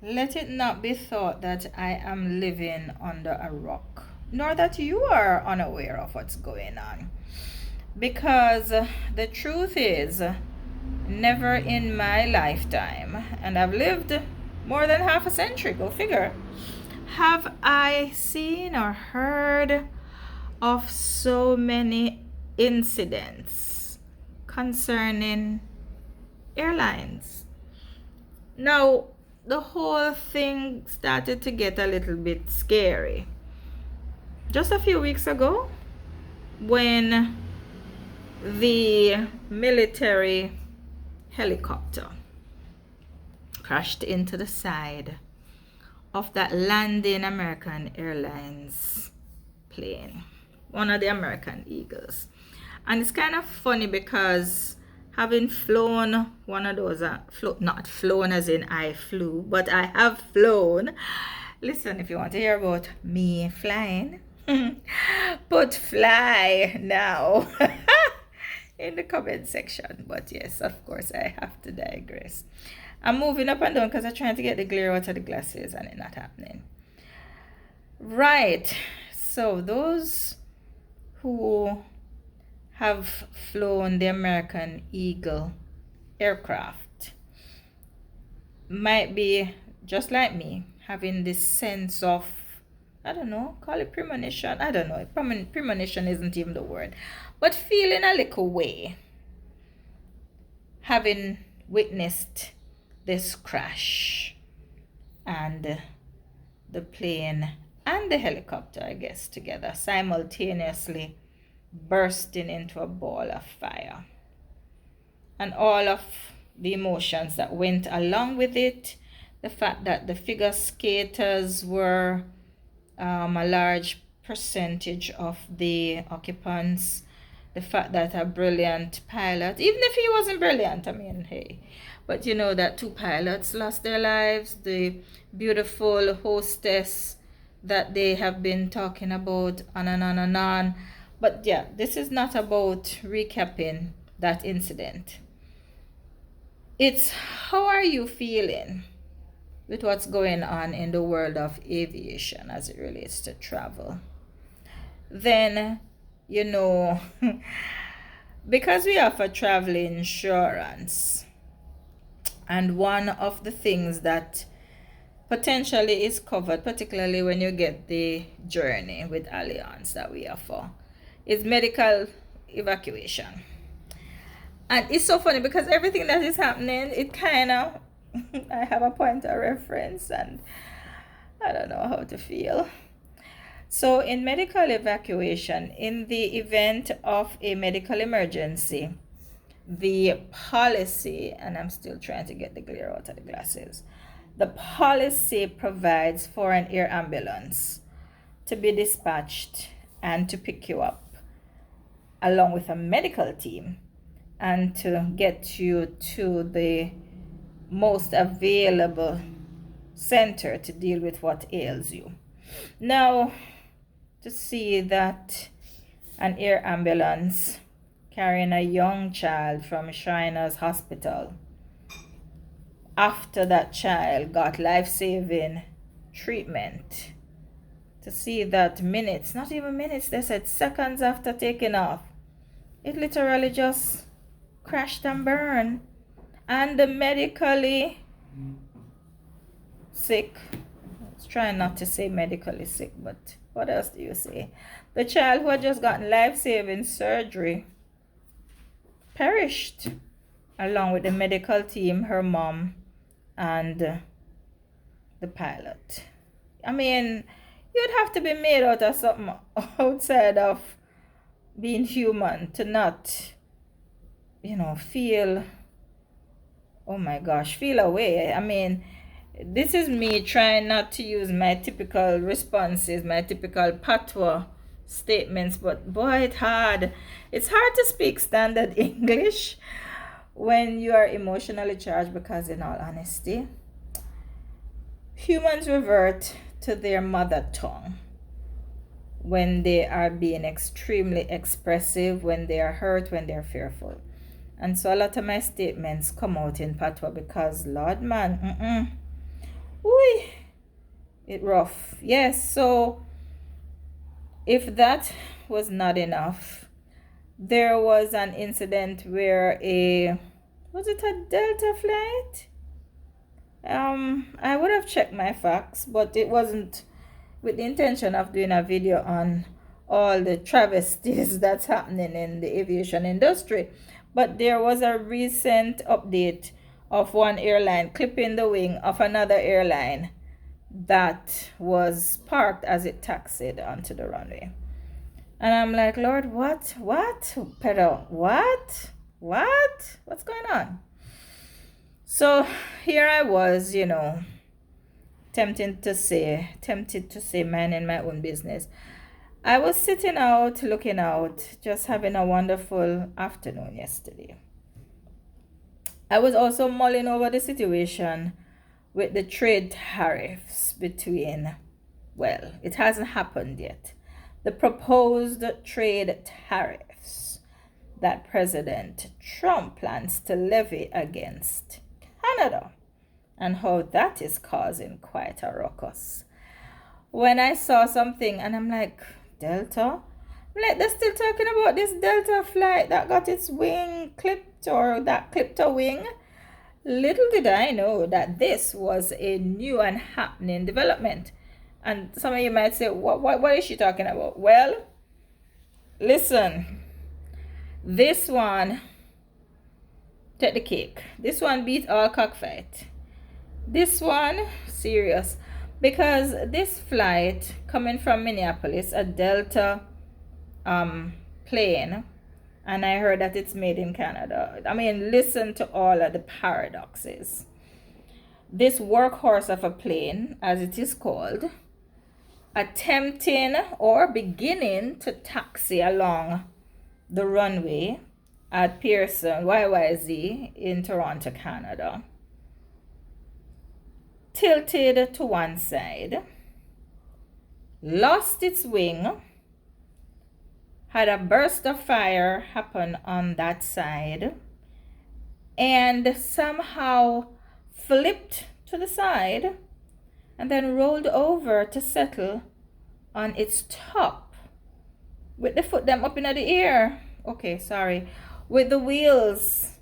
Let it not be thought that I am living under a rock, nor that you are unaware of what's going on. Because the truth is, never in my lifetime, and I've lived more than half a century, go figure, have I seen or heard of so many incidents concerning airlines. Now, the whole thing started to get a little bit scary. Just a few weeks ago, when the military helicopter crashed into the side of that landing American Airlines plane, one of the American Eagles. And it's kind of funny because having flown one of those, not flown as in I flew, but I have flown. Listen, if you want to hear about me flying, put fly now in the comment section. But yes, of course, I have to digress. I'm moving up and down because I'm trying to get the glare out of the glasses and it's not happening. Right. So those who have flown the American Eagle aircraft might be just like me, having this sense of, I don't know, call it premonition. I don't know. Premonition isn't even the word. But feeling a little way, having witnessed this crash and the plane and the helicopter, I guess, together simultaneously bursting into a ball of fire, and all of the emotions that went along with it. The fact that the figure skaters were a large percentage of the occupants, the fact that a brilliant pilot, even if he wasn't brilliant, I mean, hey, but you know that two pilots lost their lives, the beautiful hostess that they have been talking about on and on and on. But yeah, this is not about recapping that incident. It's how are you feeling with what's going on in the world of aviation as it relates to travel? Then, you know, because we offer travel insurance, and one of the things that potentially is covered, particularly when you get the journey with Allianz that we offer, is medical evacuation. And it's so funny because everything that is happening, it kind of, I have a point of reference and I don't know how to feel. So in medical evacuation, in the event of a medical emergency, the policy, and I'm still trying to get the glare out of the glasses, the policy provides for an air ambulance to be dispatched and to pick you up along with a medical team and to get you to the most available center to deal with what ails you. Now, to see that an air ambulance carrying a young child from Shriners Hospital, after that child got life-saving treatment, to see that minutes, not even minutes, they said seconds after taking off, it literally just crashed and burned. And the medically sick, I was trying not to say medically sick, but what else do you say? The child who had just gotten life-saving surgery perished along with the medical team, her mom, and the pilot. I mean, you'd have to be made out of something outside of being human to not, feel, oh my gosh, feel away. I mean, this is me trying not to use my typical responses, my typical patois statements, but boy, it's hard. It's hard to speak standard English when you are emotionally charged, because in all honesty, humans revert to their mother tongue when they are being extremely expressive, when they are hurt, when they're fearful. And so a lot of my statements come out in patois because, Lord man, Ooh, it rough. Yes, so if that was not enough, there was an incident where was it a Delta flight? I would have checked my facts, but it wasn't with the intention of doing a video on all the travesties that's happening in the aviation industry. But there was a recent update of one airline clipping the wing of another airline that was parked as it taxied onto the runway. And I'm like, Lord, what? Pedal, what? What's going on? So here I was, tempted to say, minding my own business. I was sitting out, looking out, just having a wonderful afternoon yesterday. I was also mulling over the situation with the trade tariffs between, well, it hasn't happened yet. The proposed trade tariffs that President Trump plans to levy against Canada, and how that is causing quite a ruckus. When I saw something and I'm like, Delta? They're still talking about this Delta flight that got its wing clipped, or that clipped a wing. Little did I know that this was a new and happening development. And some of you might say, what is she talking about? Well, listen, this one, take the cake. This one beat all cockfight. This one, serious. Because this flight coming from Minneapolis, a Delta plane, and I heard that it's made in Canada. I mean, listen to all of the paradoxes. This workhorse of a plane, as it is called, attempting or beginning to taxi along the runway at Pearson YYZ in Toronto, Canada, tilted to one side, lost its wing, had a burst of fire happen on that side, and somehow flipped to the side and then rolled over to settle on its top with the foot them up in the air. Okay, sorry. With the wheels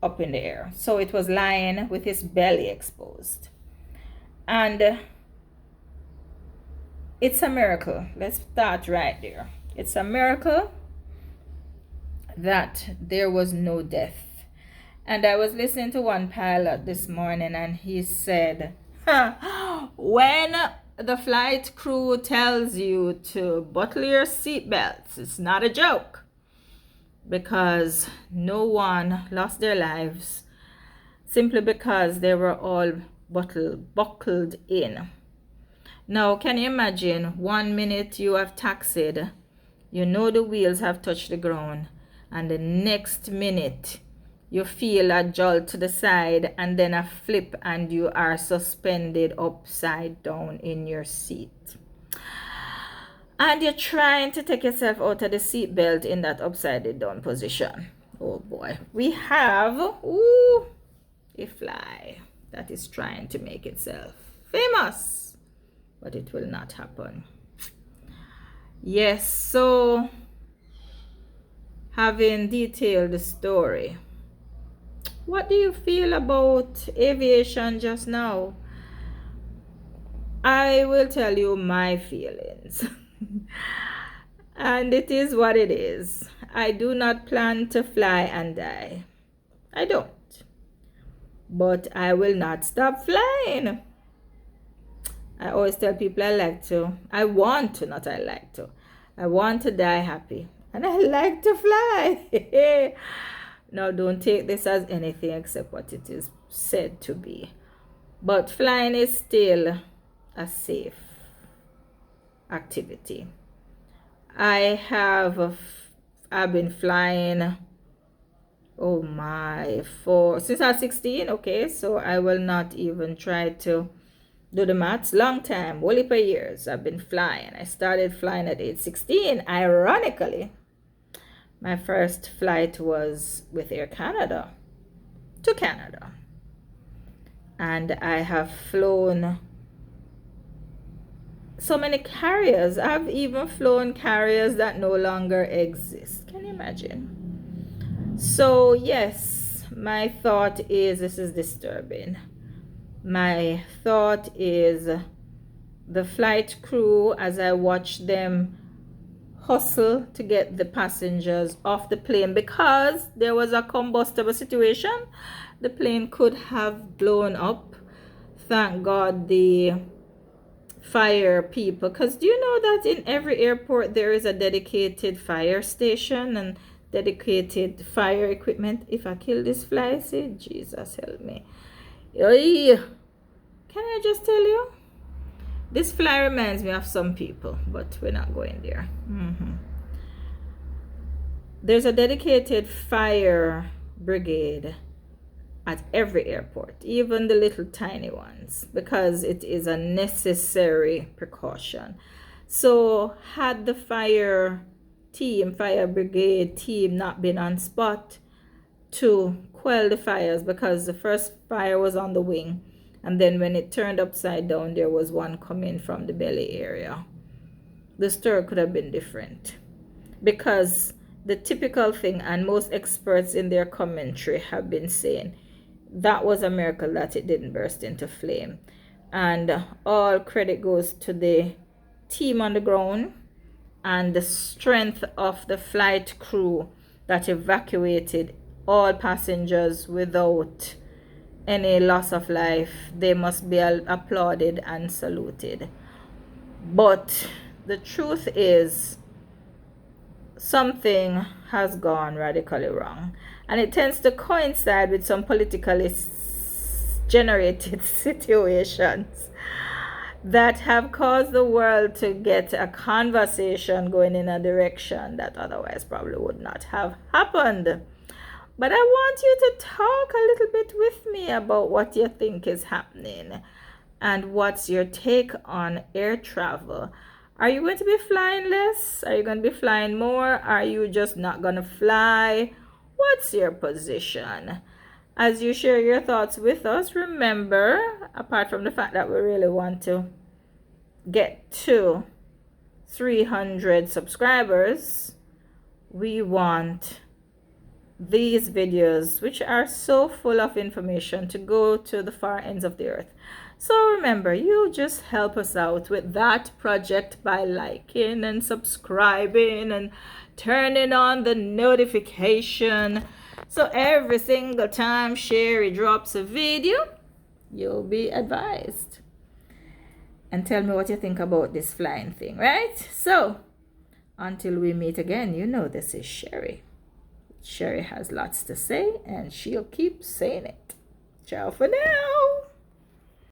up in the air. So it was lying with its belly exposed. And it's a miracle. Let's start right there. It's a miracle that there was no death. And I was listening to one pilot this morning, and he said, when the flight crew tells you to buckle your seatbelts, it's not a joke, because no one lost their lives simply because they were all buckled in. Now, can you imagine, 1 minute you have taxied, you know the wheels have touched the ground, and the next minute you feel a jolt to the side and then a flip, and you are suspended upside down in your seat. And you're trying to take yourself out of the seat belt in that upside down position. Oh boy. We have a fly that is trying to make itself famous, but it will not happen. Yes, so having detailed the story, what do you feel about aviation just now? I will tell you my feelings. And it is what it is. I do not plan to fly and die. I don't. But I will not stop flying. I always tell people I want to die happy. And I like to fly. Now, don't take this as anything except what it is said to be. But flying is still a safe activity. I've been flying, since I was 16. Okay, so I will not even try to do the maths. Long time, whole heap of years I've been flying. I started flying at age 16. Ironically, my first flight was with Air Canada to Canada. And I have flown so many carriers. I've even flown carriers that no longer exist. Can you imagine? So yes, my thought is this is disturbing. My thought is the flight crew, as I watch them hustle to get the passengers off the plane, because there was a combustible situation. The plane could have blown up. Thank God the fire people, because do you know that in every airport there is a dedicated fire station and dedicated fire equipment? If I kill this fly, say Jesus help me. Oy. Can I just tell you, this fly reminds me of some people, but we're not going there. There's a dedicated fire brigade at every airport, even the little tiny ones, because it is a necessary precaution. So had the fire brigade team not been on spot to quell the fires, because the first fire was on the wing, and then when it turned upside down, there was one coming from the belly area, the story could have been different. Because the typical thing, and most experts in their commentary have been saying, that was a miracle that it didn't burst into flame. And all credit goes to the team on the ground and the strength of the flight crew that evacuated all passengers without any loss of life. They must be applauded and saluted. But the truth is, something has gone radically wrong, and it tends to coincide with some politically generated situations that have caused the world to get a conversation going in a direction that otherwise probably would not have happened. But I want you to talk a little bit with me about what you think is happening and what's your take on air travel. Are you going to be flying less? Are you going to be flying more? Are you just not going to fly? What's your position? As you share your thoughts with us, remember, apart from the fact that we really want to get to 300 subscribers, we want these videos, which are so full of information, to go to the far ends of the earth. So remember, you just help us out with that project by liking and subscribing and turning on the notification, so every single time Sherry drops a video, you'll be advised. And tell me what you think about this flying thing, right? So until we meet again, you know this is Sherry. Sherry has lots to say, and she'll keep saying it. Ciao for now.